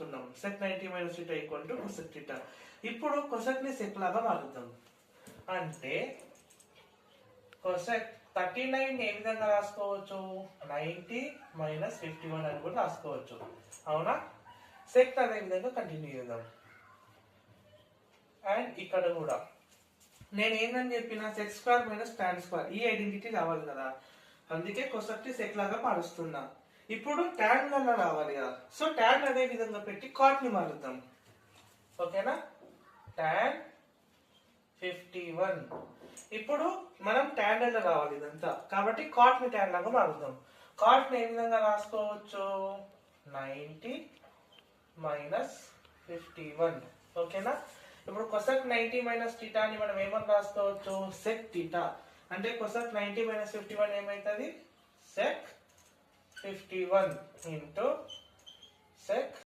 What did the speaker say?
రాసుకున్నాం. sec 90 - θ = cosec θ. ఇప్పుడు cosec ని sec లాగా మారుద్దాం. అంటే cosec 39 ఏ విధంగా రాసుకోవచ్చు? 90 - 51 అని కూడా రాసుకోవచ్చు. అవునా? sec అదే విధంగా కంటిన్యూ చేద్దాం. అండ్ ఇక్కడ కూడా నేను ఏందని చెప్పిన sec² - tan² ఈ ఐడెంటిటీ రావాలి కదా, అందుకే cosec ని sec లాగా మారుస్తున్నా. ఇప్పుడు tan వల్ల రావాలి కదా, సో tan అదే విధంగా పెట్టి cot ని మారుద్దాం. ఓకేనా? tan 51. ఇప్పుడు మనం tan లో రావాలి ఇదంతా, కాబట్టి cot ని tan లాగా మారుద్దాం. cot ని ఏ విధంగా రాసుకోవచ్చు? 90 - 51. ఓకేనా? ఇప్పుడు cosec 90 - θ ని మనం ఏమని రాసుకోవచ్చు? sec θ. అంటే cosec 90 - 51 ఏమైతుంది? sec 51 into sec